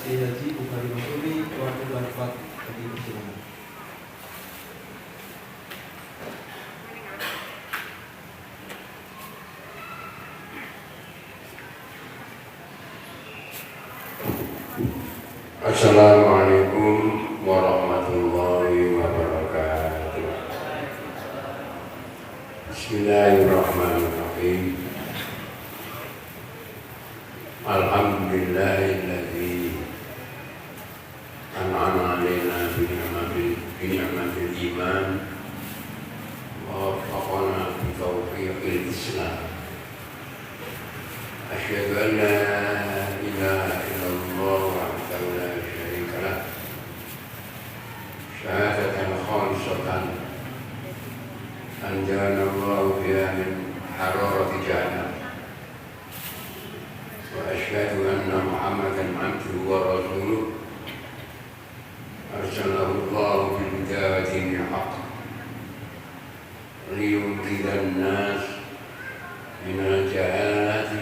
Haji Bukhari Maksumi waktu Barfat di persidangan. Assalamualaikum warahmatullahi wabarakatuh. Bismillahirrahmanirrahim. Alhamdulillahilladzi an'ama 'alaina bi ni'matil iman wa waffaqana bi taufiqil Islam. Asyhadu an la ilaha illallah wahdahu la syarika lah. Syahadatan khalisatan anjana Allah biha min hararati jahannam. Wa asyhadu anna Muhammadan abduhu wa rasuluh arsalahu Allah bil hidayah wa dinil haqq liyunqidhan nas min al-jahalati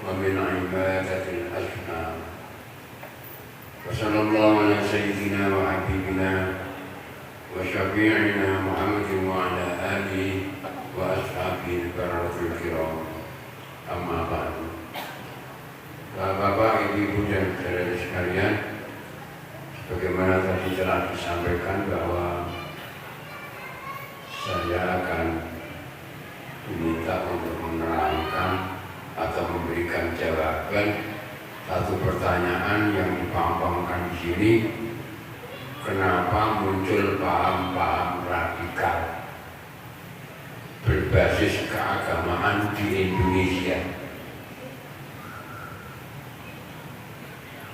wa min ibadatil asnam. Wa sallallahu ala sayyidina wa habibina wa syafi'ina Muhammadin wa ala alihi wa ashabihi al-baratul kiram. Amma ba'du. Bapak, Ibu, dan saudara sekalian, sebagaimana tadi telah disampaikan bahwa saya akan diminta untuk menerangkan atau memberikan jawaban satu pertanyaan yang dipampangkan di sini. Kenapa muncul paham-paham radikal berbasis keagamaan di Indonesia?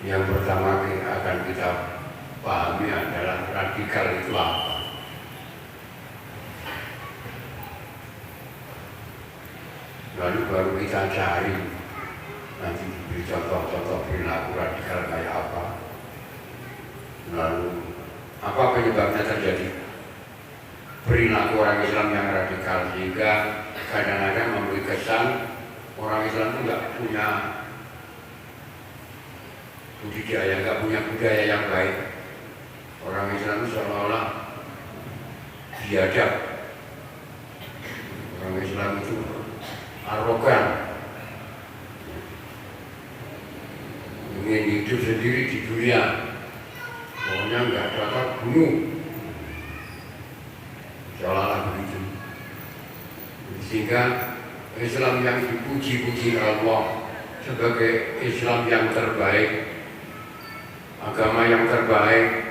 Yang pertama akan kita pahami adalah radikal itu apa. Lalu baru kita cari, nanti diberi contoh-contoh perilaku radikal kayak apa. Lalu apa penyebabnya terjadi perilaku orang Islam yang radikal, sehingga kadang-kadang memberi kesan orang Islam itu nggak punya budidaya, nggak punya budaya yang baik. Orang Islam itu seolah-olah biadab. Orang Islam itu arogan, ingin hidup sendiri di dunia, pokoknya nggak dapat bunuh, seolah-olah begitu. Sehingga Islam yang dipuji-puji Allah sebagai Islam yang terbaik, agama yang terbaik,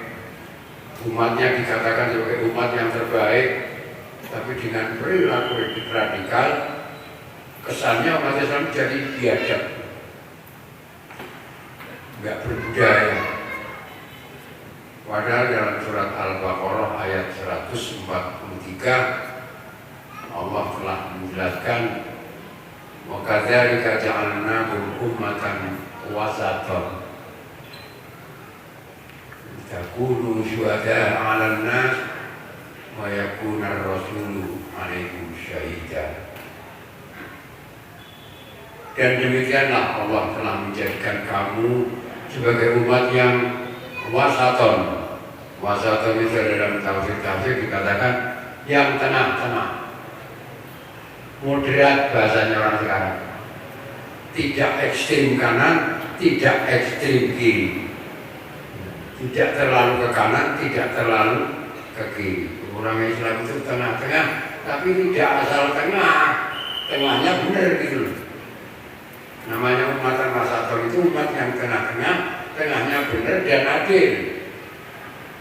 umatnya dikatakan sebagai umat yang terbaik, tapi dengan perilaku radikal, kesannya umat Islam jadi biadab, nggak berbudaya. Padahal dalam surat Al-Baqarah ayat 143 Allah telah menjelaskan, wa kadzalika ja'alnakum ummatan wasatan takunu syuhada'a 'alan nas wa yakuna ar-rasulu 'alaikum syahida. Dan demikianlah Allah telah menjadikan kamu sebagai umat yang wasaton. Wasaton itu dalam tafsir dikatakan yang tengah-tengah, moderat bahasanya orang sekarang, tidak ekstrim kanan, tidak ekstrim kiri, tidak terlalu ke kanan, tidak terlalu ke kiri. Orang Islam itu tengah-tengah, tapi tidak asal tengah, tengahnya benar gitu. Namanya umat wasaton itu umat yang tengah-tengah, tengahnya benar dan adil.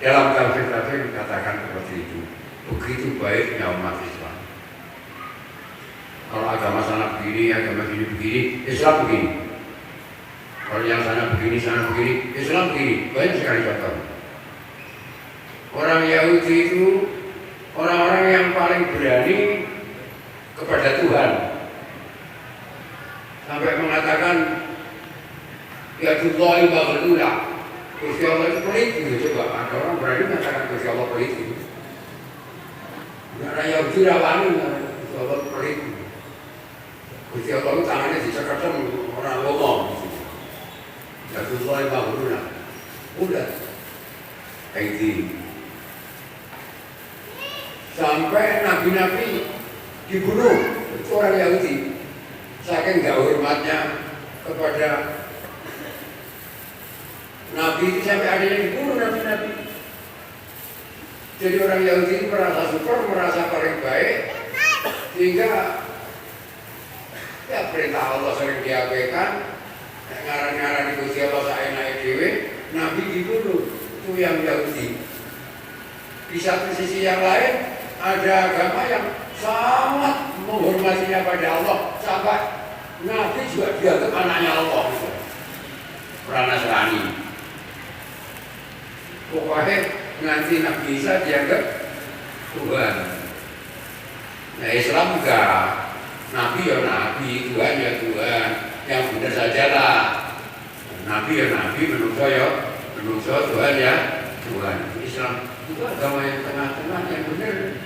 Dalam tafsir dikatakan seperti itu. Begitu baiknya umat Islam. Kalau agama sana begini, agama begini, Islam begini. Kalau yang sana begini, Islam begini. Banyak sekali contoh. Orang Yahudi itu orang-orang yang paling berani kepada Tuhan, sampai mengatakan ya Tuhan bagaimanlah Gusti Allah itu pelit gitu. Coba ada orang berani mengatakan Gusti Allah pelit gitu. Orang Yahudi rawani Gusti Allah pelit. Gusti Allah tangannya diceketem orang ngomong. Ya Tuhan bagaimanlah. Aidi. Sampai nabi-nabi dibunuh, itu orang Yahudi. Saking gak hormatnya kepada Nabi itu sampai ada yang dibunuh nabi-nabi. Jadi orang Yahudi merasa super, merasa paling baik, sehingga ya perintah Allah sering diabaikan, ngarang-ngarang di Gusti Allah saenake dhewe, Nabi dibunuh, itu yang Yahudi. Di satu sisi yang lain ada agama yang sangat menghormatinya pada Allah, sampai Nabi juga dianggap anaknya Allah. Orang Nasrani. Pokoknya nanti Nabi Isa dianggap Tuhan. Nah Islam enggak. Nabi ya Nabi, Tuhan ya Tuhan. Yang benar sajalah. Nabi ya Nabi, manusia ya manusia, Tuhan ya Tuhan. Islam itu agama yang tengah-tengah yang benar.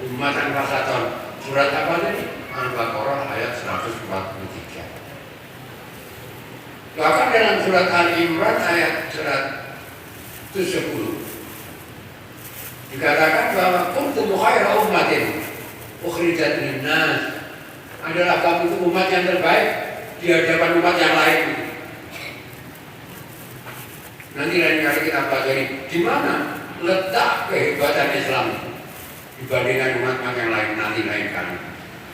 Umat tanpa satan. Surat apa tadi? Al-Baqarah ayat 143. Bahkan dalam surat Al-Imran ayat 110 dikatakan bahwa kuntum khaira ummatin ukhrijat linnas, adalah kamu itu umat yang terbaik di hadapan umat yang lain. Nanti lain kali kita pelajari di mana letak kehebatan Islam dibandingkan umat yang lain nanti lain kali.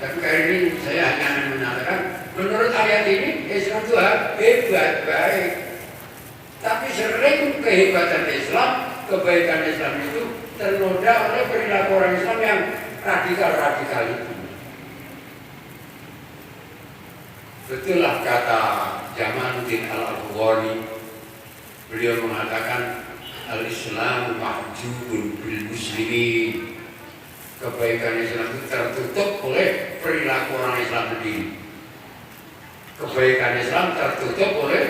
Tapi kali ini saya hanya menyatakan menurut ayat ini Islam itu hebat, baik. Tapi sering kehebatan Islam, kebaikan Islam itu ternoda oleh perilaku orang Islam yang radikal-radikal itu. Betullah kata Jamaluddin Al-Afghani, beliau mengatakan al-Islam mahjubun bil muslimin. Kebaikan Islam itu tertutup oleh perilaku orang Islam sendiri. Kebaikan Islam tertutup oleh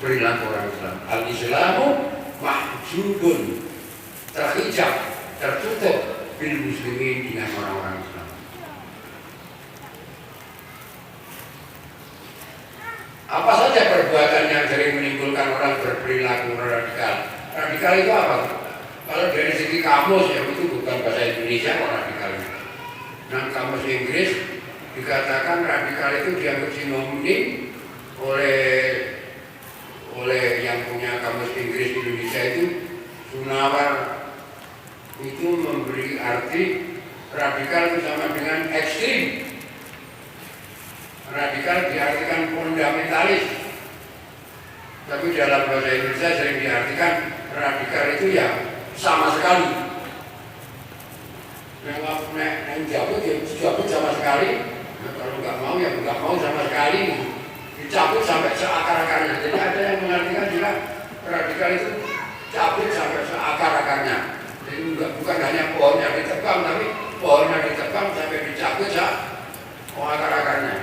perilaku orang Islam. Al-Islamu mahjubun, terhijab, tertutup bil muslimin, dengan orang-orang Islam. Apa saja perbuatan yang sering menimbulkan orang berperilaku radikal? Radikal itu apa? Kalau dari segi kamus ya itu bukan bahasa Indonesia kok radikal. Nah kamus Inggris dikatakan radikal itu dianggap sinonim oleh yang punya kamus Inggris Indonesia itu, Sunawar, itu memberi arti radikal itu sama dengan ekstrim. Radikal diartikan fundamentalis. Tapi dalam bahasa Indonesia sering diartikan radikal itu ya sama sekali. Yang jabut sama sekali. Nah, kalau nggak mau ya nggak mau sama sekali. Dicabut sampai seakar-akarnya. Jadi ada yang mengartikan juga radikal itu cabut sampai seakar-akarnya. Jadi bukan hanya pohonnya ditebang, tapi pohonnya ditebang sampai dicabut seakar-akarnya.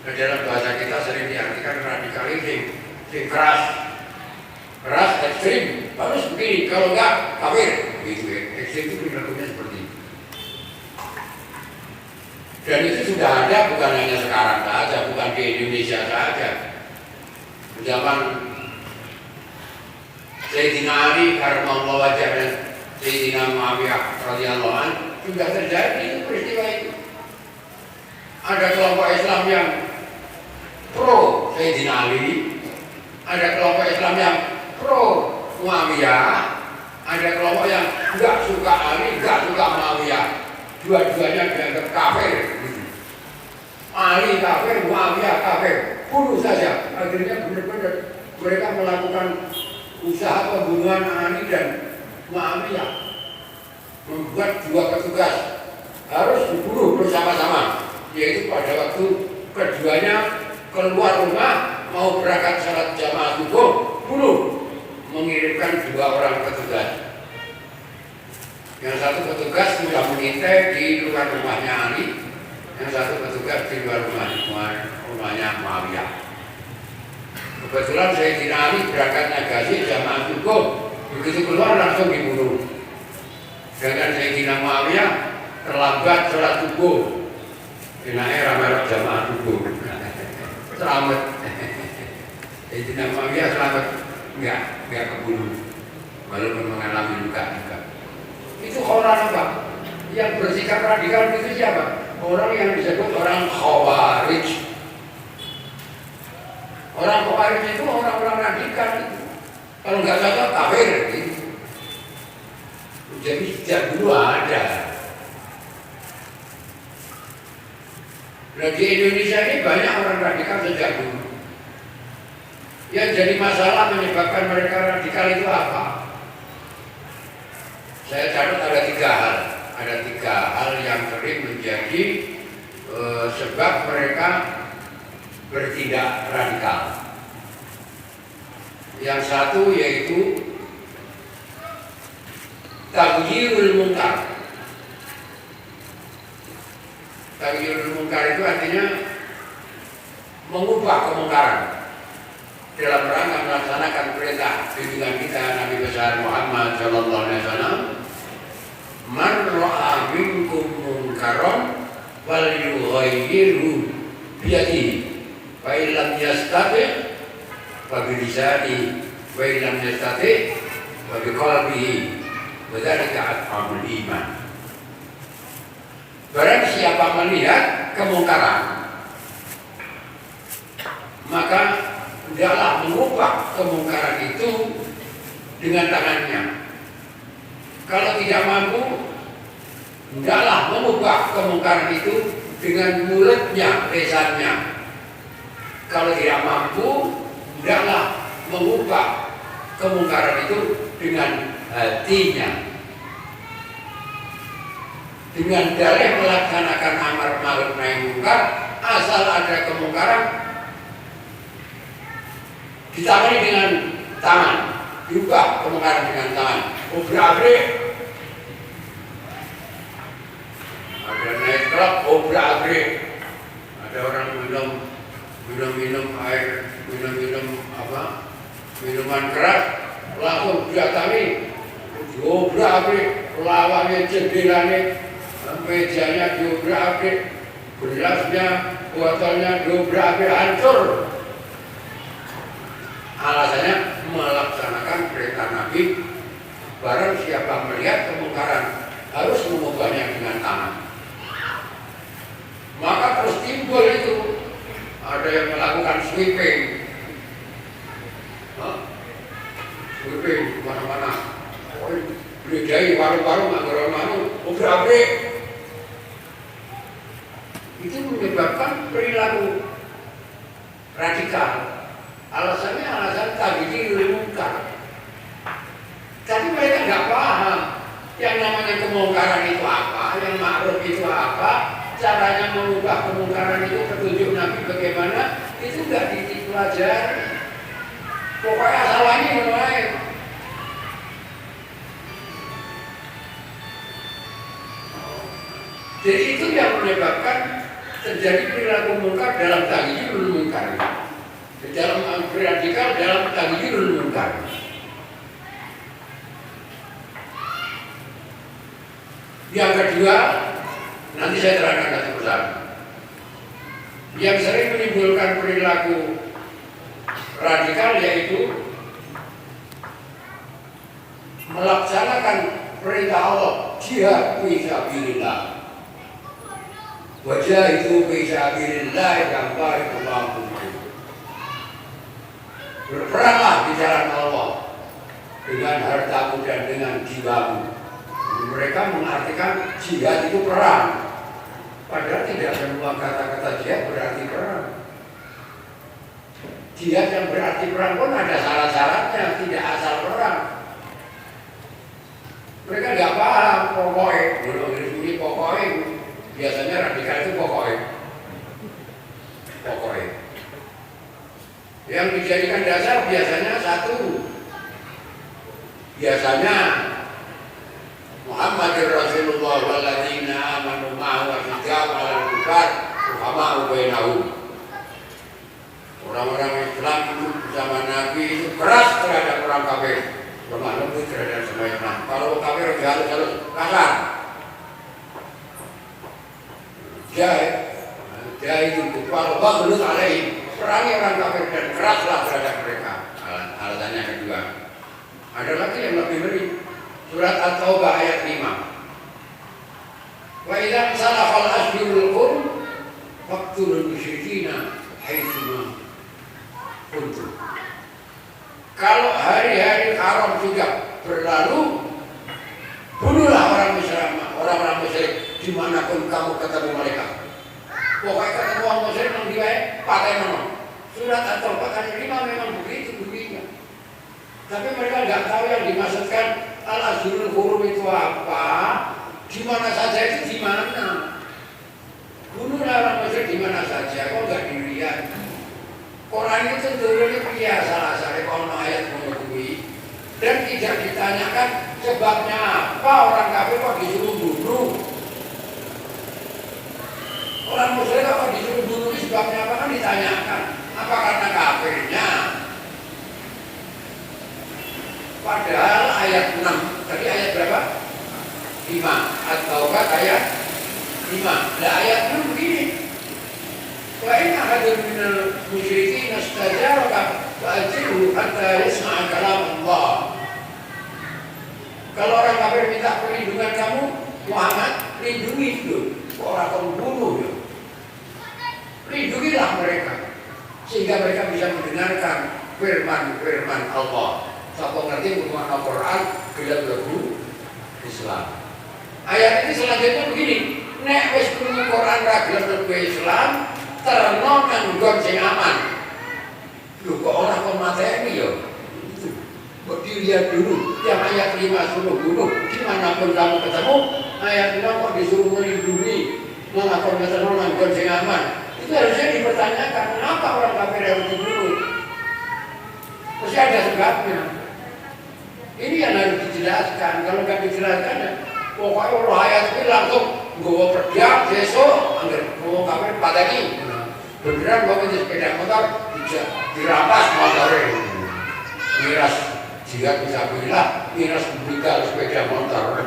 Nah, dalam bahasa kita sering diartikan radikal itu keras, ekstrim, harus begini, kalau enggak kafir, gitu ya. Ekstrim itu perilakunya seperti itu. Dan itu sudah ada bukan hanya sekarang saja, bukan di Indonesia saja. Zaman Sayyidina Ali karramallahu wajhahu, Sayyidina Muawiyah radhiyallahu anhu sudah terjadi peristiwa itu. Ada kelompok Islam yang pro Sayyidina Ali, ada kelompok Islam yang pro Muawiyah, ada kelompok yang enggak suka Ali, enggak suka Muawiyah. Dua-duanya dianggap kafir. Ali kafir, Muawiyah kafir. Bunuh saja. Akhirnya benar-benar mereka melakukan usaha pembunuhan Ali dan Muawiyah. Membuat dua petugas harus dibunuh bersama-sama. Yaitu pada waktu keduanya keluar rumah mau berangkat salat jamaah subuh, bunuh, mengirimkan dua orang petugas. Yang satu petugas sudah mengintai di luar rumahnya Ali, yang satu petugas di luar rumahnya Muawiyah. Kebetulan Sayyidina Ali berangkatnya gazi jamaah subuh, begitu keluar langsung dibunuh. Sedangkan Sayyidina Muawiyah terlambat salat subuh, enaknya ramai jamaah subuh. Selamat. Sayyidina Muawiyah selamat, enggak kebunuh. walaupun mengalami luka juga. Itu orang apa? Yang bersikap radikal itu siapa? Orang yang disebut orang khawarij. Orang khawarij itu orang-orang radikal itu. Kalau nggak cocok kafir gitu. Jadi sejak dulu ada. Nah, di Indonesia ini banyak orang radikal sejak dulu. Yang jadi masalah menyebabkan mereka radikal itu apa? Saya catat ada 3 hal. Ada 3 hal yang sering menjadi sebab mereka bertindak radikal. Yang satu yaitu taghyirul munkar. Taghyirul munkar itu artinya mengubah kemungkaran dalam rangka melaksanakan perintah junjungan kita Nabi besar Muhammad sallallahu alaihi wasallam, man ra'a minkum munkaran wal yughayyirhu biyadihi fa illam yastati' fa bilisanihi wa illam yastati' fa biqalbihi wa dzalika at'amul iman. Barang siapa melihat kemungkaran, maka hendaklah mengubah kemungkaran itu dengan tangannya. Kalau tidak mampu, hendaklah mengubah kemungkaran itu dengan mulutnya, lisannya. Kalau tidak mampu, hendaklah mengubah kemungkaran itu dengan hatinya. Dengan dalih melaksanakan amar ma'ruf nahi munkar, asal ada kemungkaran ditangani dengan tangan, diubah kemungkaran dengan tangan. Obrak-abrik, ada naik truk, obrak-abrik, ada orang minum air, minuman keras, langsung didatangi, diobrak-abrik, lawannya, jendelanya, mejanya diobrak-abrik, gelasnya, botolnya diobrak-abrik, hancur. Alasannya melaksanakan perintah Nabi, barang siapa melihat kemungkaran harus mengubahnya dengan tangan. Maka terus timbul itu, ada yang melakukan sweeping, sweeping mana-mana, beredai warung-warung, warung-warung, obrak-abrik. Itu menyebabkan perilaku radikal. Alasannya alasan taghyirul munkar. Tapi mereka nggak paham yang namanya kemungkaran itu apa, yang ma'ruf itu apa, caranya mengubah kemungkaran itu, petunjuk Nabi bagaimana, itu nggak dipelajari. Pokoknya asalnya mulai. Jadi itu yang menyebabkan terjadi perilaku munkar dalam taghyirul munkar. Di dalam radikal dalam taghyirul munkar. Yang kedua, nanti saya terangkan satu persatu. Yang sering menimbulkan perilaku radikal yaitu melaksanakan perintah Allah, jihad fi sabilillah. Wajahidu fi sabilillah yang barakallahu. Berperanglah di jalan Allah dengan hartamu dan dengan jiwamu. Mereka mengartikan jihad itu perang. Padahal tidak semua kata-kata jihad berarti perang. Jihad yang berarti perang pun ada syarat-syaratnya, tidak asal perang. Mereka nggak paham pokoknya. Belum ini pokoknya. Biasanya radikal itu pokoknya. Yang dijadikan dasar biasanya satu. Biasanya Muhammadur Rasulullah walladzina amanu ma'ahu asyiddaa'u 'alal kuffar ruhama'u bainahum. Orang-orang Islam itu bersama Nabi itu keras terhadap orang kafir, lemah lembut terhadap semua Islam. Kalau kafir harus kasar. Jahil kuffar baghluz 'alaihim. Perangi orang kafir dan keraslah terhadap mereka. Alasannya kedua. Ada lagi yang lebih ngeri. Surat At-Taubah ayat 5. Wa idza salafal ashhurul hurum faqtulul musyrikina haitsuma kuntum. Kalau hari-hari haram sudah berlalu, bunuhlah orang-orang musyrik dimanapun kamu ketemu mereka. Pokoknya ketemu orang musyrik yang dia pakai nama. Surat At-Taubah ayat 5 memang begitu bunyinya. Tapi mereka nggak tahu yang dimaksudkan al-ashhurul hurum itu apa. Di mana saja itu di mana? Bunuhlah orang musyrik di mana saja. Kok nggak dilihat? Quran itu turunnya biasa salah kalau ayat menurut dan tidak ditanyakan sebabnya apa orang kafir kok disuruh bunuh. Orang musyrik kok disuruh bunuh sebabnya apa kan ditanyakan? Apa karena kafirnya? Padahal ayat 6 tadi ayat berapa? 5 atau ayat 5. Nah ayat 6 begini. Wa in ahadun minal musyrikin istajaraka fa'ajirhu hatta yasma'a kalam Allah. Kalau orang kafir minta perlindungan kamu, Muhammad, lindungi itu. Orang pembunuh ya. Lindungilah mereka sehingga mereka bisa mendengarkan firman Allah. Siapa ngerti firman Al-Quran gelap lagu Islam. Ayat ini selanjutnya begini. Nek wis krungu Quran ra gelem lagu Islam, terno nganggon sing aman. Loh kok orang kok mateni ya? Kok dilihat dulu yang ayat 5 suruh bunuh dimanapun kamu ketemu, ayat 6 kok disuruh melindungi malah kok ketemu nganggon sing aman. Itu harusnya dipertanyakan kenapa orang kafir harus dibunuh. Pasti ada sebabnya. Ini yang harus dijelaskan. Kalau nggak dijelaskan ya pokoknya Allah ayat ini langsung gue pedang besok anggar mau kafir pateni. Beneran bawa di sepeda motor dirampas motornya. Miras jika bisa bilang miras buka sepeda motor.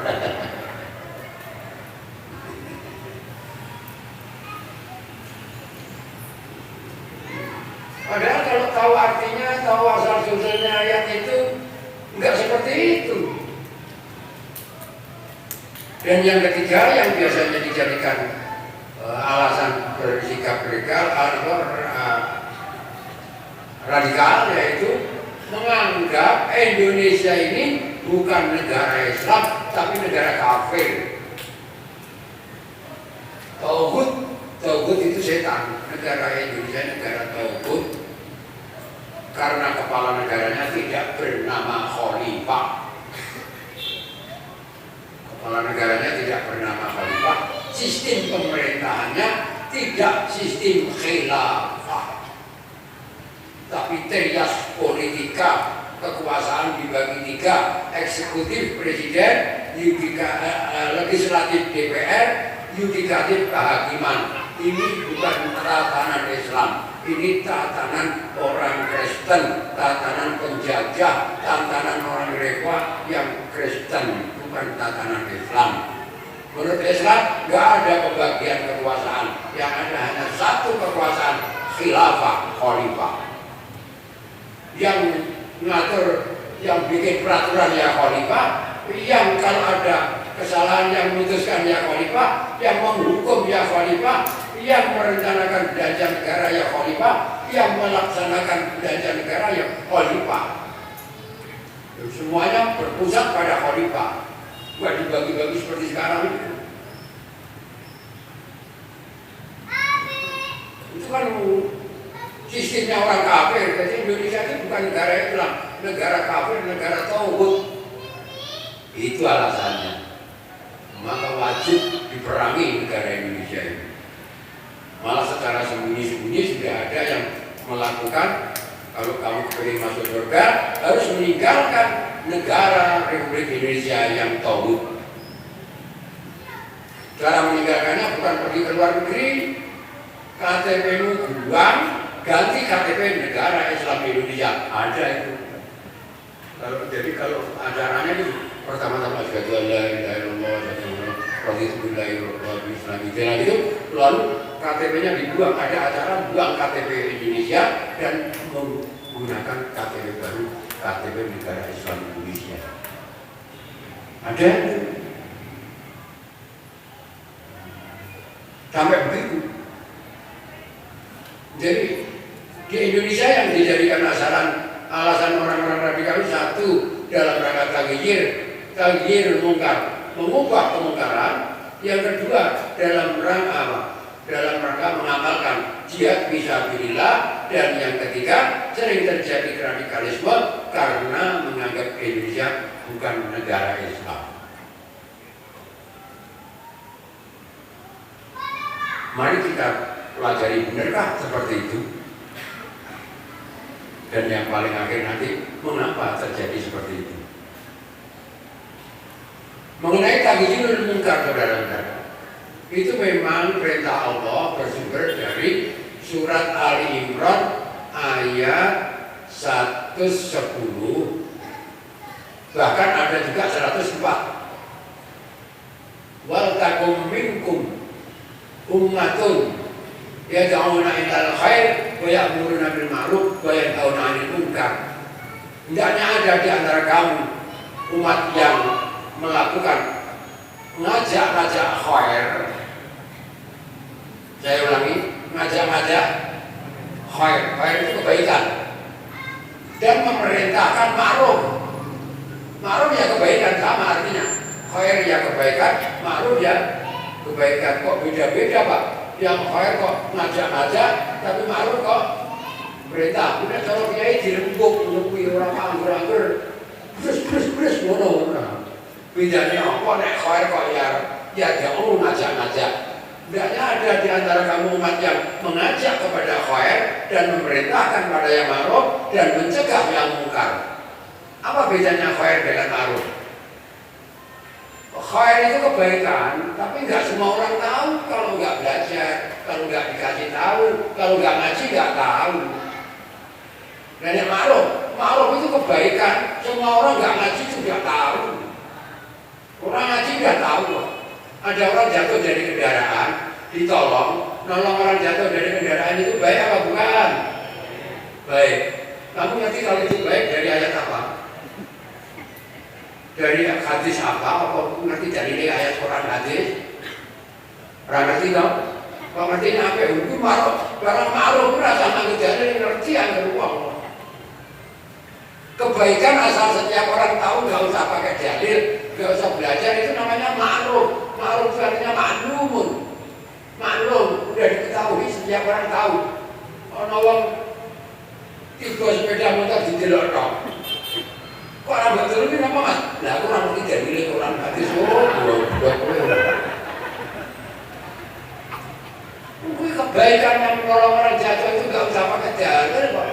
Padahal kalau tahu artinya, tahu asal-usulnya ayat itu enggak seperti itu. Dan yang ketiga yang biasanya dijadikan alasan bersikap radikal yaitu menganggap Indonesia ini bukan negara Islam tapi negara kafir. Tauhid itu setan. Negara Indonesia negara tauhid karena kepala negaranya tidak bernama khalifah. Kepala negaranya tidak bernama khalifah. Sistem pemerintahannya tidak sistem khilafah, tapi trias politika, kekuasaan dibagi 3, eksekutif presiden, legislatif DPR, yudikatif kehakiman. Ini bukan tatanan Islam, ini tatanan orang Kristen, tatanan penjajah, tatanan orang Eropa yang Kristen, bukan tatanan Islam. Menurut Islam nggak ada pembagian kekuasaan, yang ada hanya satu kekuasaan, khilafah, khalifah. Yang ngatur, yang bikin peraturan ya khalifah, yang kalau ada kesalahan yang memutuskan ya khalifah, yang menghukum ya khalifah, yang merencanakan belanja negara ya khalifah, yang melaksanakan belanja negara ya khalifah. Semuanya berpusat pada khalifah, bukan dibagi-bagi seperti sekarang itu. Itu kan sistemnya orang kafir. Jadi Indonesia itu bukan negara Islam, negara kafir, negara tauhid. Itu alasannya. Maka wajib diperangi negara Indonesia ini. Malah secara sembunyi-sembunyi sudah ada yang melakukan, kalau kamu ingin masuk surga harus meninggalkan negara Republik Indonesia yang tauhid. Cara meninggalkannya bukan pergi ke luar negeri, KTP-mu buang, ganti KTP negara Islam Indonesia. Ada itu. Kalau acaranya itu pertama-tama asyhadu an la ilaha illallah wa raditu billahi rabbil alamin itu, lalu KTP-nya dibuang, ada acara buang KTP Indonesia dan menggunakan KTP baru KTP negara Islam Indonesia. Ada sampai begitu. Jadi di Indonesia yang dijadikan alasan orang-orang radikal satu dalam rangka taghyir mungkar, mengubah kemungkaran. Yang kedua dalam rangka apa? Dalam rangka mengamalkan jihad fisabilillah. Dan yang ketiga sering terjadi radikalisme karena menganggap Indonesia bukan negara Islam. Mari kita pelajari, benarkah seperti itu? Dan yang paling akhir nanti, mengapa terjadi seperti itu? Mengenai taghyirul munkar, saudara-saudara, itu memang perintah Allah bersumber dari surat Ali Imran ayat 110, bahkan ada juga 104. Wal takum minkum ummatun yad'una ilal khair wa ya'muruna bil ma'ruf wa yanhauna 'anil munkar. Hendaknya ada di antara kamu umat yang melakukan ngajak-ngajak khair. Saya ulangi, ngajak-ngajak khair. Khair itu kebaikan. Dan memerintahkan ma'ruf. Ma'ruf ya kebaikan, sama artinya. Khair ya kebaikan, ma'ruf ya kebaikan. Kok beda-beda Pak? Yang khair kok ngajak-ngajak, tapi ma'ruf kok perintah. Kemudian kalau kiai dirembuk, menepi orang anggur-anggur, bres ngono. Bedanya apa? Nek khair kok ya jauh ngajak-ngajak. Hendaknya ada di antara kamu umat yang mengajak kepada khair dan memerintahkan pada yang ma'ruf dan mencegah yang mungkar. Apa bedanya khair dengan ma'ruf? Khair itu kebaikan, tapi nggak semua orang tahu kalau nggak belajar, kalau nggak dikasih tahu, kalau nggak ngaji nggak tahu. Dan yang ma'ruf itu kebaikan, semua orang nggak ngaji juga tahu. Orang ngaji nggak tahu kok. Ada orang jatuh dari kendaraan, ditolong, nolong orang jatuh dari kendaraan itu baik apa bukan? Baik. Kamu ngerti kalau itu baik dari ayat apa? Dari hadis apa? Apa ngerti dari ayat Quran hadis? Orang ngerti dong? Kalau ngerti apa? Itu ma'ruf. Barang ma'ruf rasa ngerti, ngerti yang kedua. Kebaikan asal setiap orang tahu, nggak usah pakai dalil, nggak usah belajar, itu namanya ma'ruf. Ma'ruf itu artinya maklumun. Maklum, udah diketahui, setiap orang tahu. Orang tiga sepeda motor didelok dong. Kok orang betul ini apa mas? Nah aku orang ngerti dalil Quran hadis. Kebaikan yang menolong orang jatuh itu nggak usah pakai dalil kok.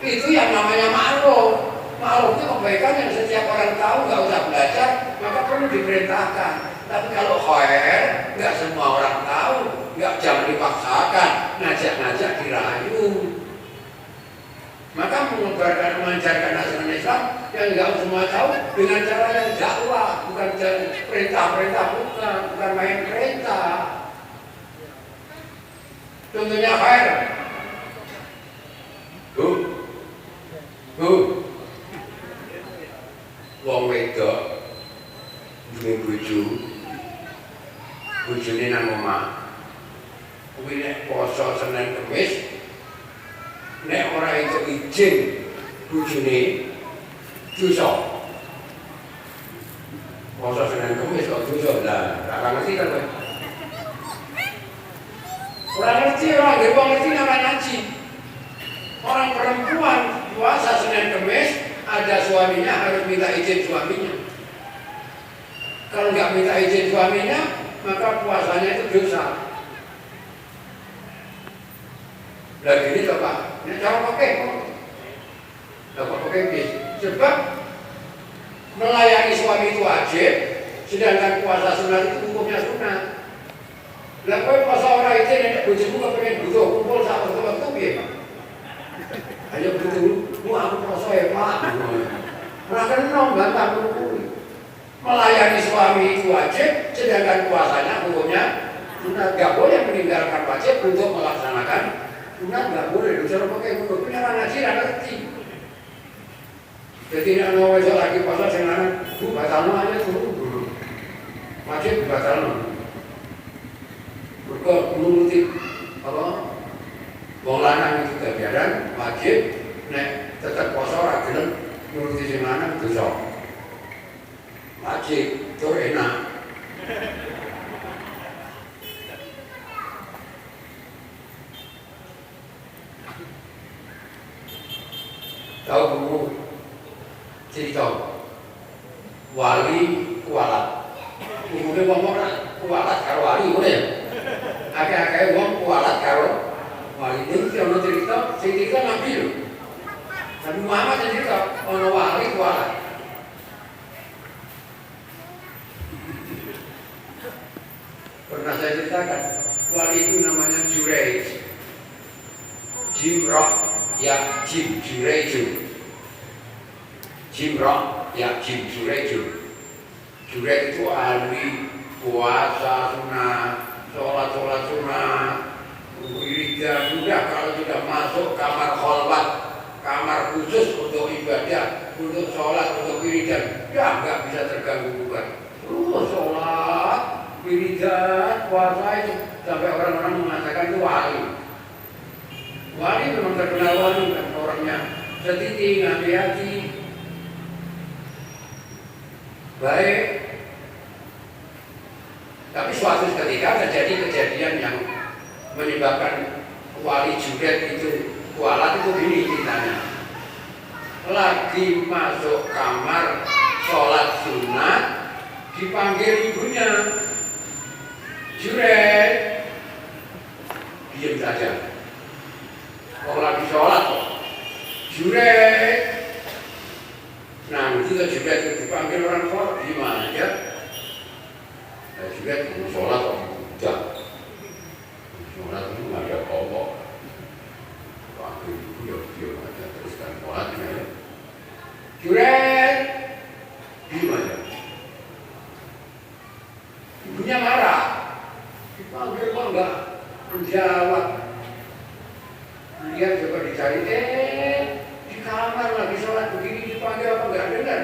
Itu yang namanya ma'ruf. Ma'ruf itu kebaikan yang setiap orang tahu, nggak usah belajar, maka perlu diperintahkan. Tapi kalau khair, nggak semua orang tahu, jangan dipaksakan, ngajak-ngajak dirayu. Maka mengajarkan ajaran Islam yang nggak semua tahu dengan cara yang dakwah, bukan perintah-perintah, bukan main perintah. Contohnya khair. Wong wedok duwe bojo, bojone nang omah. Kuwi nek poso Senin Kamis, nek ora entuk izin bojone dosa. Poso Senin Kamis kok dosa lah, ora ngerti kan kowe? Ora ngerti, ora ngerti namanya ngaji. Orang perempuan puasa Senin Kamis, ada suaminya harus minta izin suaminya. Kalau nggak minta izin suaminya, maka puasanya itu dosa. Lagi ini loh Pak, ini cara pakai dapat pakai bis. Sebab melayani suami itu wajib, sedangkan puasa sunat itu hukumnya sunat. Lah kowe puasa ora izin nek bojomu kepengen butuh kumpul sak waktu piye Pak? Ayo betul, aku puasa ya Pak. Ora kena bantah kuwi. Melayani suami itu wajib, sedangkan puasanya hukumnya sunat. Nggak boleh meninggalkan wajib untuk melaksanakan sunat, nggak boleh. Cara pakai hukum ini orang ngaji nggak ngerti. Jadi nek ana wedok lagi poso sing lanang, Bu batalno aja dulu. Wajib batalno. Mergo nuruti apa? Wong lanang itu kebiasaan wajib nek tetep poso ora gelem nuruti sing lanang dosa. Wajib, tur enak. Tahu buku cerita wali kualat. Umumnya ngomong kualat karo wali, boleh ya? Akeh-akeh wong kualat karo wali. Ini ana cerita, sing cerita Nabi lho. Nabi Muhammad yang cerita, ana wali kualat. Pernah saya ceritakan, wali itu namanya Jurej. Jimroh ya Jim Jureju. Jimroh ya Jim Jureju. Jurej itu ahli puasa sunat, sholat sunat, wiridan. Sudah kalau sudah masuk kamar kholwat, kamar khusus untuk ibadah, untuk sholat, untuk wiridan, ya nggak bisa terganggu gugat. Sholat, wiridan, puasa itu sampai orang-orang mengatakan itu wali. Wali memang terkenal wali, kan orangnya setiti, hati-hati, baik. Tapi suatu ketika terjadi kejadian yang menyebabkan wali Juret itu kualat itu gini ceritanya. Lagi masuk kamar sholat sunat, dipanggil ibunya, Juret, diam saja. Kalau lagi sholat, Juret. Nah, ketika Juret itu dipanggil orang sholat, gimana ya? Juret mau sholat kok udah. Sholat itu nggak ada pokok. Panggil ibu ya diam aja teruskan sholatnya ya. Juret, gimana? Ibunya marah. Dipanggil kok enggak menjawab. Dia coba dicari, di kamar lagi sholat begini dipanggil apa enggak dengar?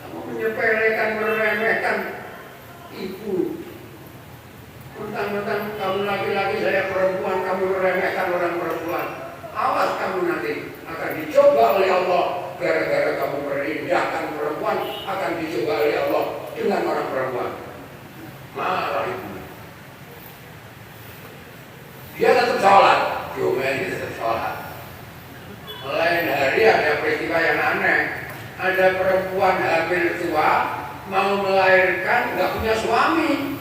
Kamu menyepelekan, meremehkan ibu. Mentang-mentang kamu laki-laki, saya perempuan, kamu meremehkan orang perempuan. Awas kamu nanti akan dicoba oleh Allah. Gara-gara kamu merendahkan perempuan, akan dicoba oleh Allah dengan orang perempuan. Marah ibu. Dia tetap sholat. Ini tetap sholat. Lain hari ada peristiwa yang aneh. Ada perempuan hamil tua mau melahirkan, nggak punya suami.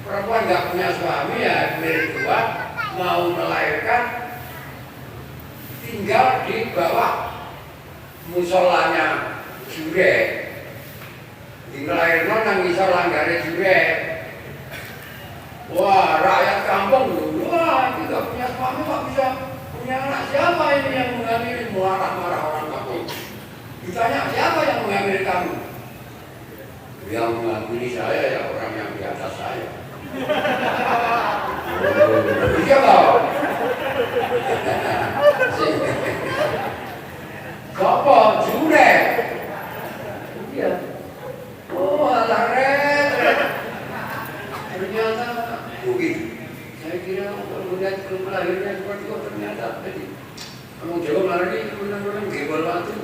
Perempuan nggak punya suami, hamil tua mau melahirkan, tinggal di bawah musolanya Juret. Tinggal lahirno nang ngisor langgare Juret. Wah, rakyat kampung dulu, wah, ini gak punya suami, gak bisa punya anak. Siapa ini yang menghamili? Marah-marah orang kampung. Ditanya, siapa yang menghamili kamu? Yang menghamili saya ya orang yang di atas saya. Iya kau. Siapa? Juret. Iya. Oh, alah red. Ternyata begitu. Saya kira melihat kelahirnya seperti itu ternyata tadi. Kamu jawab malah ini benar-benar gebel waktu.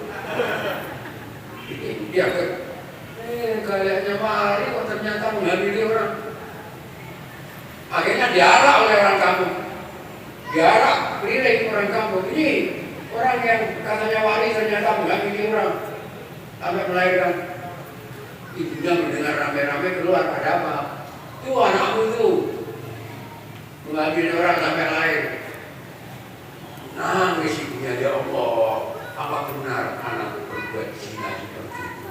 Dia kayaknya mari kok ternyata menghamili orang. Akhirnya diarak oleh orang kampung. Diarak, keliling orang kampung. Ini orang yang katanya wali ternyata menghamili orang. Sampai melahirkan. Ibunya mendengar rame-rame keluar, ada apa? Itu anakmu itu mengambil orang sampai lahir. Nangis ibunya, ya Allah, apa benar anakku berbuat zina seperti itu?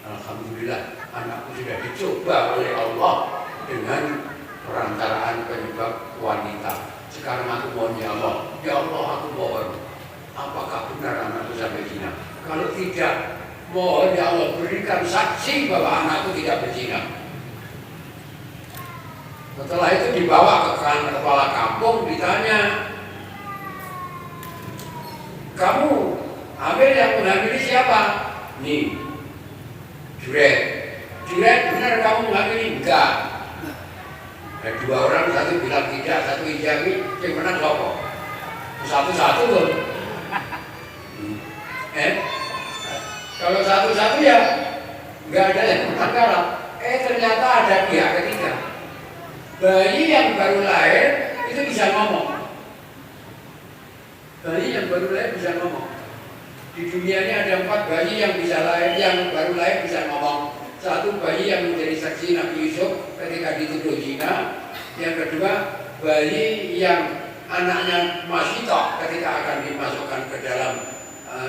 Alhamdulillah, anakku sudah dicoba oleh Allah dengan perantaraan penyebab wanita. Sekarang aku mohon ya Allah, aku mohon, apakah benar anakku sampai zina? Kalau tidak, mohon ya Allah berikan saksi bahwa anakku tidak berzina. Setelah itu dibawa ke kepala kampung, ditanya, Kamu ambil yang menghamili siapa? Nih, Juret. Juret benar kamu menghamili? Enggak. Ada 2 orang, satu bilang tidak, satu ijabi, yang menang sopo. Satu-satu loh. Kalau satu-satu ya nggak ada yang menang kalah. Ternyata ada pihak ketiga. Bayi yang baru lahir itu bisa ngomong. Bayi yang baru lahir bisa ngomong. Di dunia ini ada 4 bayi yang bisa lahir, yang baru lahir bisa ngomong. Satu, bayi yang menjadi saksi Nabi Yusuf ketika dituduh zina. Yang kedua, bayi yang anaknya masih tok ketika akan dimasukkan ke dalam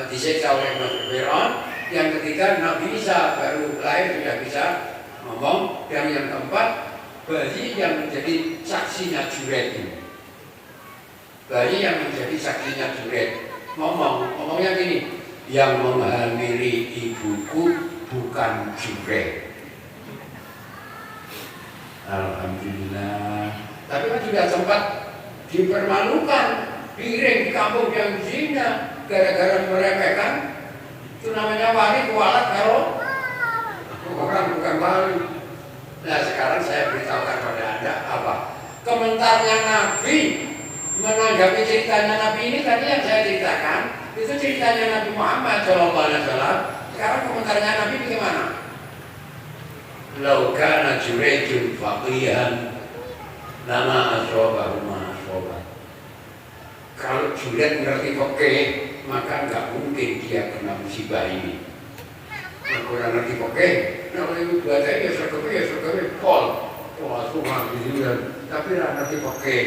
disiksa oleh Firaun. Yang ketiga, Nabi Isa baru lahir sudah bisa ngomong. Dan yang keempat, bayi yang menjadi saksinya Juret. Bayi yang menjadi saksinya Juret ngomongnya gini, yang menghamili ibuku bukan Juret. Alhamdulillah. Tapi kan juga sempat dipermalukan, piring di kampung yang zina gara-gara meremehkan. Itu namanya wali kualat kalau orang bukan wali. Nah sekarang saya beritahukan pada Anda apa? Komentarnya Nabi menanggapi ceritanya Nabi ini tadi yang saya ceritakan, itu ceritanya Nabi Muhammad SAW. Sekarang komentarnya Nabi bagaimana? Lau kana Jurejun faqihan lama asrobahu ma asrobah. Kalau Juret ngerti fikih, maka nggak mungkin dia kena musibah ini. Kurang ngerti fikih, nah kalau ibu baca ya sergap pol, wah Tuhan tapi ngerti fikih.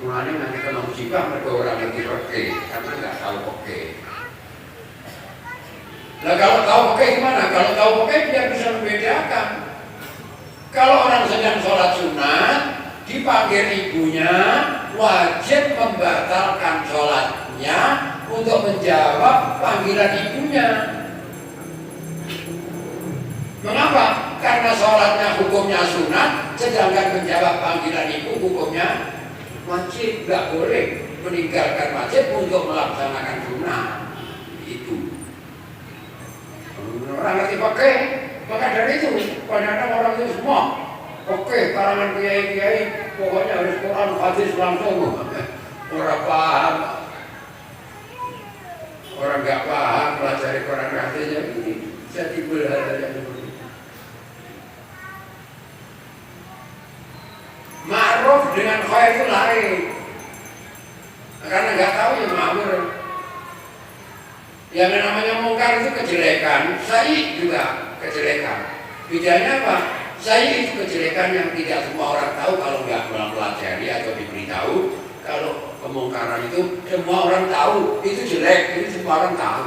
Mulanya nanti kena musibah mereka orang ngerti fikih, karena nggak tahu fikih. Nah kalau tahu fikih gimana? Kalau tahu fikih dia bisa membedakan. Kalau orang sedang sholat sunat, dipanggil ibunya, wajib membatalkan sholatnya untuk menjawab panggilan ibunya. Mengapa? Karena sholatnya hukumnya sunat, sedangkan menjawab panggilan ibu hukumnya wajib. Nggak boleh meninggalkan wajib untuk melaksanakan sunat. Itu orang ngerti pakai, maka dari itu kadang-kadang orang itu semua oke, karangan kiai-kiai pokoknya harus Quran hadis langsung. Orang paham, orang nggak paham pelajari Quran hadisnya ini jadi hal yang seperti itu. Ma'ruf dengan khair itu lain. Karena nggak tahu ya ma'mur. Yang namanya mungkar itu kejelekan, sai juga kejelekan. Bedanya apa? Sai itu kejelekan yang tidak semua orang tahu kalau nggak mempelajari atau diberitahu. Kalau kemungkaran itu semua orang tahu, itu jelek, itu semua orang tahu.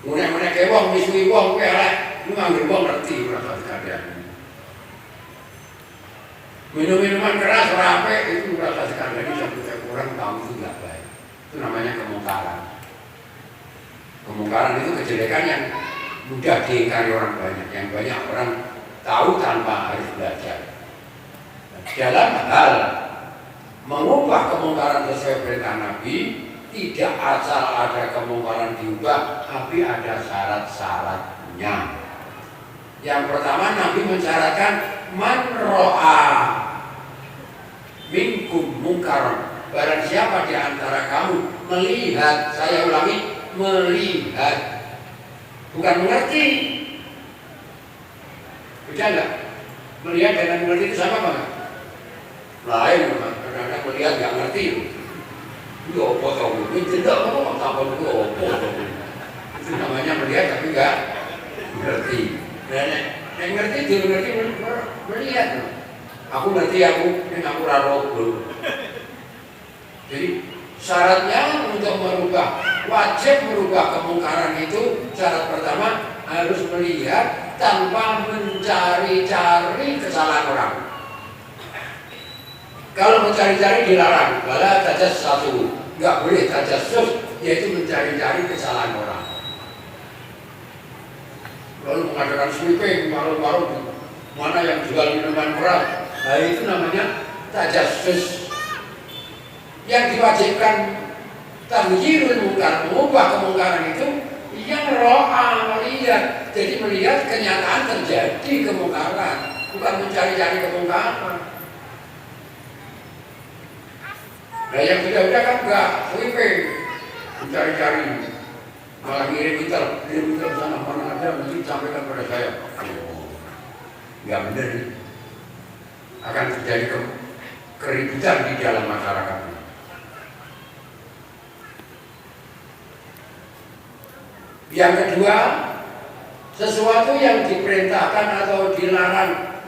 Mulai-mulai ke wong, misui wong, pelek, lu ngambil wong ngerti rasa sekalian. Minum-minuman keras, rape, itu rasa sekalian, sampai kurang tahu itu nggak baik. Itu namanya kemungkaran. Kemungkaran itu kejelekan yang mudah diingkari orang banyak, yang banyak orang tahu tanpa harus belajar. Dalam hal mengubah kemungkaran sesuai perintah Nabi, tidak asal ada kemungkaran diubah, tapi ada syarat-syaratnya. Yang pertama, Nabi mensyaratkan man ro'a minkum mungkaran. Barang siapa di antara kamu melihat, saya ulangi, melihat, bukan mengerti. Beda enggak? Melihat dengan mengerti itu sama enggak? Lain, kadang-kadang melihat enggak ngerti. Itu apa tahu? Ini tidak apa tahu itu apa. Itu namanya melihat tapi enggak mengerti. Dan ngerti dia mengerti melihat. Aku ngerti ini aku raro belum. Jadi syaratnya untuk wajib merubah kemungkaran itu, syarat pertama harus melihat tanpa mencari-cari kesalahan orang. Kalau mencari-cari dilarang, wala tajassus, nggak boleh tajassus, yaitu mencari-cari kesalahan orang. Lalu mengadakan sweeping, warung-warung mana yang jual minuman keras, nah itu namanya tajassus. yang diwajibkan taghyirul munkar, mengubah kemungkaran itu yang ro'a melihat. Jadi melihat kenyataan terjadi kemungkaran, bukan mencari-cari kemungkaran. Nah yang sudah kan enggak sweeping, mencari-cari, malah ngirim intel sana mana ada mesti sampaikan pada saya. Enggak benar nih. Akan terjadi keributan di dalam masyarakat. Yang kedua, sesuatu yang diperintahkan atau dilarang,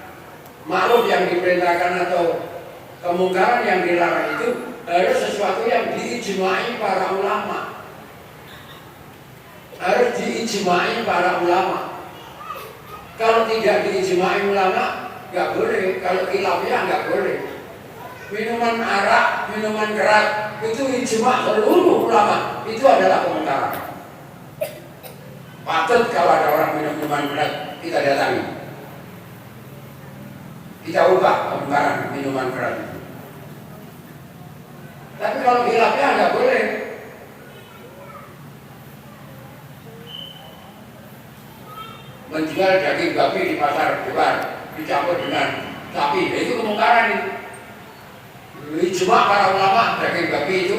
ma'ruf yang diperintahkan atau kemungkaran yang dilarang itu harus sesuatu yang diijma'i para ulama. Harus diijma'i para ulama. Kalau tidak diijma'i ulama, nggak boleh. Kalau khilafiyah nggak boleh. Minuman arak, minuman keras itu ijma' seluruh ulama, itu adalah kemungkaran. Patut kalau ada orang minum minuman keras, kita datangi, kita ubah kemungkaran minuman keras itu. Tapi kalau khilafiyah nggak boleh. Menjual daging babi di pasar luar dicampur dengan sapi, itu kemungkaran itu. Ijma' para ulama daging babi itu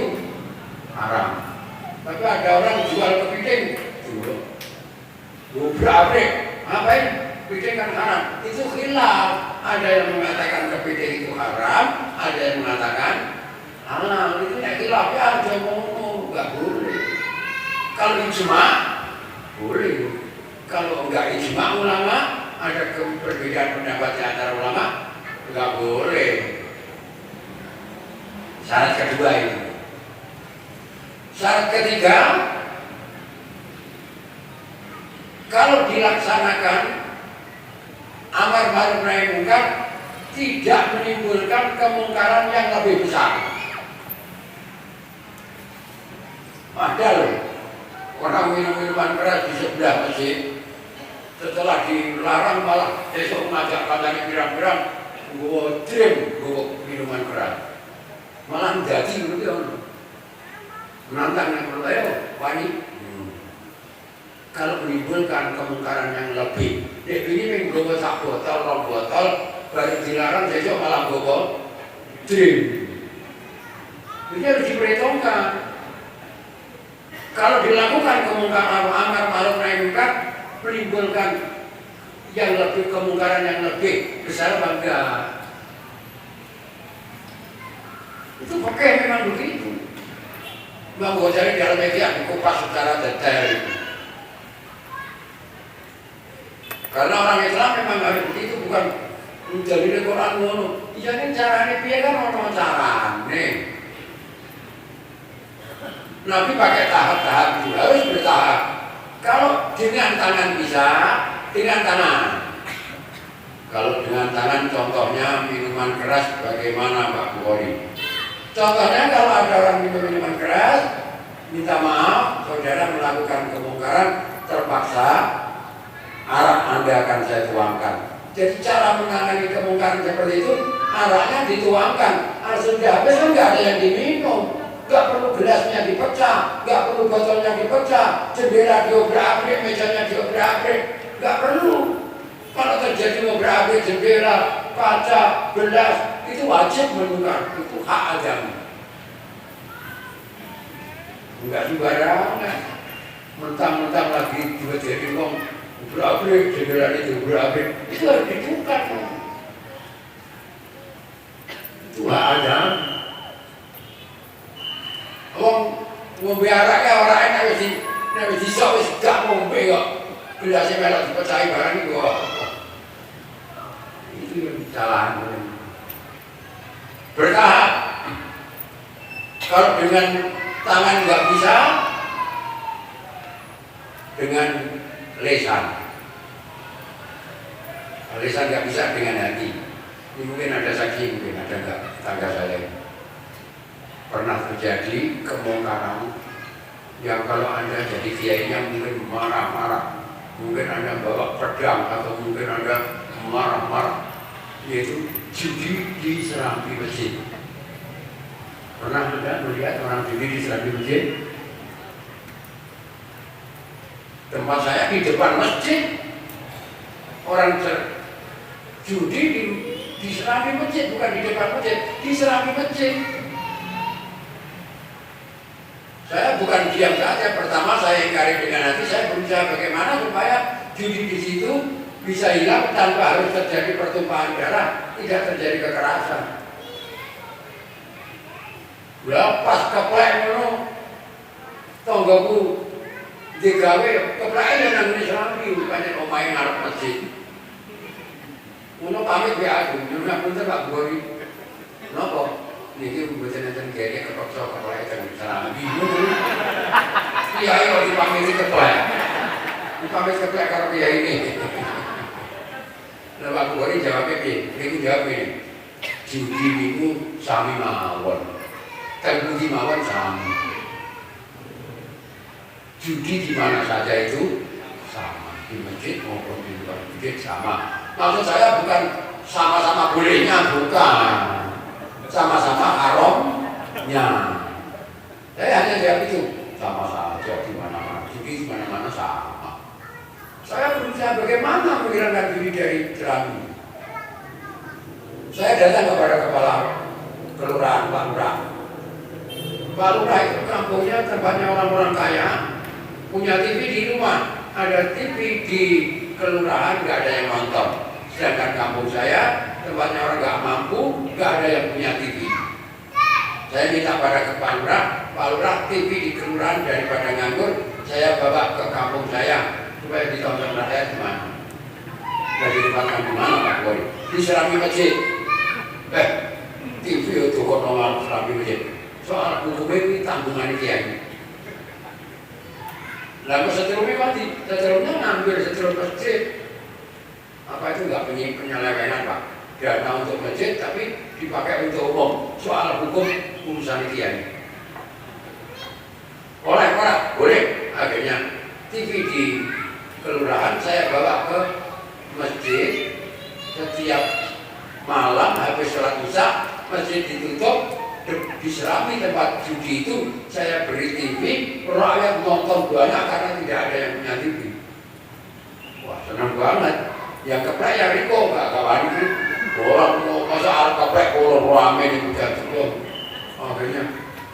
haram. Tapi ada orang jual kepiting, abrik, ngapain? Kepiting kan haram. Itu khilaf. Ada yang mengatakan kepiting itu haram, ada yang mengatakan halal. Itu ya khilaf ya, aja ngomong, nggak boleh. Kalau ijma' boleh. Kalau enggak ijma' ulama, ada perbedaan pendapat di antara ulama, nggak boleh. Syarat kedua itu. Syarat ketiga, kalau dilaksanakan amar ma'ruf nahi munkar tidak menimbulkan kemungkaran yang lebih besar. Ada loh orang minum minuman keras di sebelah masjid, setelah dilarang malah besok ngajak katanya pirang-pirang gua trim gua minuman keras, malah jadi gitu menantang yang berlayo wani. Kalau menimbulkan kemungkaran yang lebih, ini menggowo sak botol, rong botol, baru dilarang besok malah gowo trim. Ini harus diperhitungkan. Kalau dilakukan kemungkaran amar ma'ruf nahi munkar menimbulkan yang lebih, kemungkaran yang lebih besar apa enggak? Itu pakai memang begitu. Bang Ghazali dalam media dikupas secara detail. Karena orang Islam memang harus begitu, bukan menjadi Quran ngono. Iya ini caranya piye kan ono carane. Nabi pakai tahap-tahap itu, harus bertahap. Kalau dengan tangan bisa, dengan tangan. Kalau dengan tangan contohnya minuman keras bagaimana Pak Bukhari? Contohnya kalau ada orang minum minuman keras, minta maaf, saudara melakukan kemungkaran, terpaksa arak Anda akan saya tuangkan. Jadi cara menangani kemungkaran seperti itu, araknya dituangkan. Sudah habis kan nggak ada yang diminum. Gak perlu gelasnya dipecah, gak perlu botolnya dipecah, jendela diobrak-abrik, mejanya diobrak-abrik, gak perlu. Kalau terjadi obrak-abrik jendela, kaca, gelas, itu wajib menukar, itu hak agama. Enggak sembarangan, mentang-mentang lagi juga jadi ngomong obrak-abrik, jendela itu obrak-abrik, itu harus ditukar. Itu hak agama. Wong ngombe araknya orang enak wis disok wis gak ngombe kok. Gelasnya melok dipecahi barang iku kok. Itu yang salah. Bertahap. Kalau dengan tangan nggak bisa, dengan lisan. Lisan nggak bisa dengan hati. Ini mungkin ada saksi, mungkin ada nggak tangga saya. Pernah terjadi kemungkaran yang kalau Anda jadi kiainya mungkin marah-marah, mungkin Anda bawa pedang atau mungkin Anda marah-marah, yaitu judi di Serambi Masjid. Pernah juga melihat orang judi di serambi masjid? Tempat saya di depan masjid, orang judi di serambi masjid, bukan di depan masjid, di serambi masjid. Saya bukan diam saja. Pertama saya ingkari dengan hati, saya berusaha bagaimana supaya judi di situ bisa hilang tanpa harus terjadi pertumpahan darah, tidak terjadi kekerasan. Pas keplek ngono, tonggoku digawe kepleknya nang serambi, bukannya omahe ngarep masjid. Ngono pamit ya aku, nyuwun punten Pak Gori. Napa? Niki mboten enten kene kepaksa keplek teng serambi. Kiai kok dipamiti keplek. Dipamit keplek karo kiai ini. Lah Pak Gori jawabnya piye? Niki jawab ini. Judi niku sami mawon. Kan budi mawon sama. Judi di mana saja itu sama, di masjid maupun di luar masjid sama. Maksud saya bukan sama-sama bolehnya, bukan. Sama-sama haramnya. Saya hanya jawab itu sama saja di mana-mana. Judi di mana-mana sama. Saya berusaha bagaimana menghilangkan diri dari serambi. Saya datang kepada kepala kelurahan Pak Lurah. Pak Lurah itu kampungnya tempatnya orang-orang kaya, punya TV di rumah, ada TV di kelurahan, nggak ada yang nonton. Sedangkan kampung saya tempatnya orang nggak mampu, nggak ada yang punya TV. Saya minta pada Pak Lurah TV di kelurahan daripada nganggur, saya bawa ke kampung saya supaya ditonton rakyat di mana. Dari tempatkan di mana Pak Boy? Di serambi masjid. TV itu kok nomor serambi masjid. Soal hukumnya ini tanggungan kiai. Lalu seterusnya mati, seterusnya ngambil seterus masjid. Apa itu nggak penyelewengan Pak? Dana untuk masjid tapi dipakai untuk umum. Soal hukum urusan kiai. Boleh. Akhirnya TV di kelurahan saya bawa ke masjid. Setiap malam habis sholat isya masjid ditutup. Di serambi tempat judi itu saya beri TV, rakyat nonton banyak karena tidak ada yang punya TV. Wah senang banget. Yang keplek ya Riko gak kawan ini. Orang mau masa arah keplek orang rame di bukan sebelum. Akhirnya,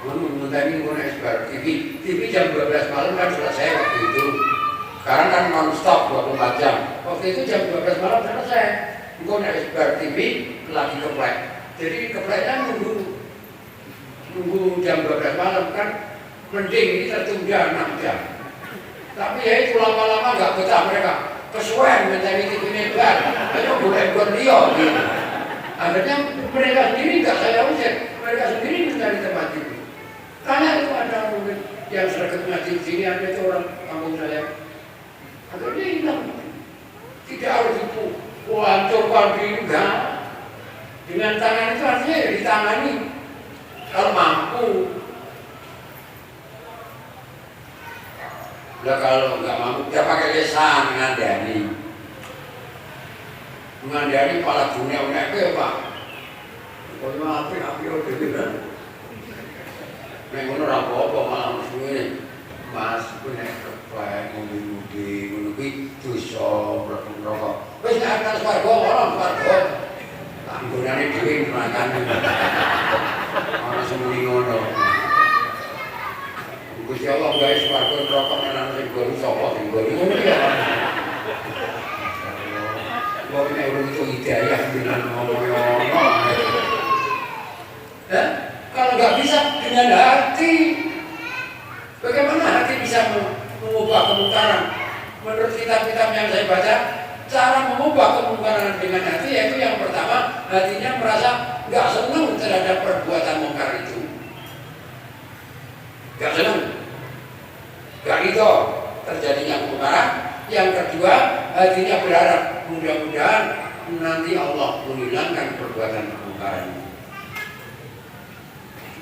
ini sebar TV jam 12 malam kan selesai waktu itu. Sekarang kan non-stop 24 jam. Waktu itu jam 12 malam selesai. Sebar TV lagi keplek. Jadi kepleknya nunggu jam 12 malam kan mending ini tertunda 6 jam. Tapi ya itu lama-lama gak betah mereka. Kesuwen mencari TV ini bar. Ayo boleh buat dia gitu. Akhirnya mereka sendiri gak saya usir. Mereka sendiri mencari tempat TV. Tanya itu ada mungkin yang seragam di sini ada itu orang kampung saya. Akhirnya hilang. Tidak harus itu. Hancurkan diri enggak. Dengan tangan itu artinya ya ditangani. Kalau mampu. Lah kalau nggak mampu, dia pakai lesan ngandani. Ngandani kepala dunia unek Pak. Pokoknya api udah kan. Nek ngono ora apa-apa malah suwe. Mas punya keplek ngombe-ngombe ngono kuwi dosa rokok. Wis nek atas warga ora warga. Anggonane dhewe makan. Ana semuni ngono. Gusti Allah gawe swarga rokok nang sing guru sapa sing guru ngono ya. Wong nek urung itu hidayah dengan ngomong-ngomong. Kalau nggak bisa dengan hati, bagaimana hati bisa mengubah kemungkaran? Menurut kitab-kitab yang saya baca, cara mengubah kemungkaran dengan hati yaitu yang pertama, hatinya merasa nggak senang terhadap perbuatan mungkar itu, nggak senang, nggak ridho terjadinya kemungkaran. Yang kedua, hatinya berharap mudah-mudahan nanti Allah menghilangkan perbuatan kemungkaran itu.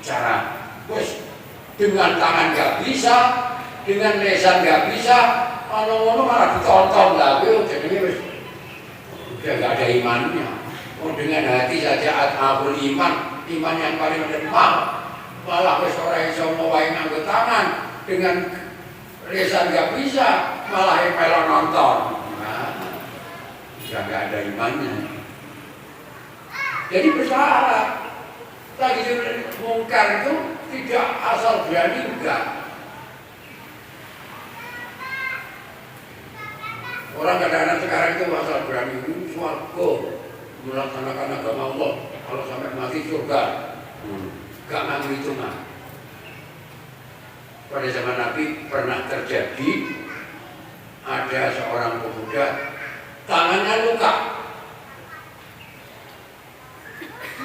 Cara, bos, dengan tangan nggak bisa, dengan lesan nggak bisa, ono-ono malah ditonton lah, jadi udah nggak ada imannya. Oh dengan hati saja athabul iman yang paling lemah, malah wis ora iso ngowahi nganggo tangan, dengan lesan nggak bisa, malah melo nonton. Nah, ya nggak ada imannya. Jadi bersalah. Lagi mungkar itu tidak asal berani, enggak. Orang kadang-kadang sekarang itu asal berani, swarga, melaksanakan agama Allah, kalau sampai mati surga, enggak nganggu hitungan. Pada zaman Nabi pernah terjadi ada seorang pemuda tangannya luka.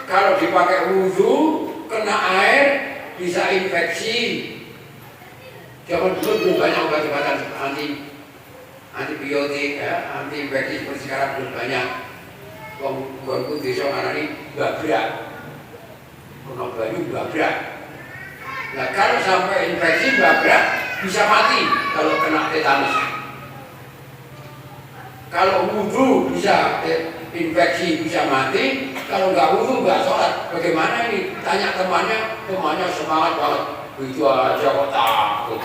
Kalau dipakai wudhu, kena air, bisa infeksi. Zaman dulu belum banyak obat-obatan antibiotik, ya, anti infeksi seperti sekarang belum banyak. Wong desa ngarani babrak, kena banyu babrak. Nah kalau sampai infeksi babrak bisa mati kalau kena tetanus. Kalau wudhu bisa infeksi bisa mati, kalau nggak wudhu nggak sholat. Bagaimana ini? Tanya temannya semangat banget. Itu aja kok takut.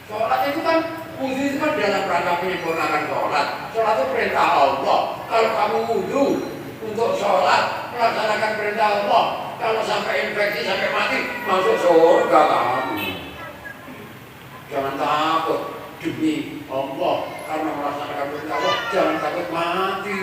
Sholat itu kan, wudhu itu kan dalam rangka menyempurnakan sholat. Sholat itu perintah Allah. Kalau kamu wudhu untuk sholat, melaksanakan perintah Allah. Kalau sampai infeksi sampai mati, masuk surga kamu. Jangan takut demi Allah, karena melaksanakan perintah Allah, jangan takut mati.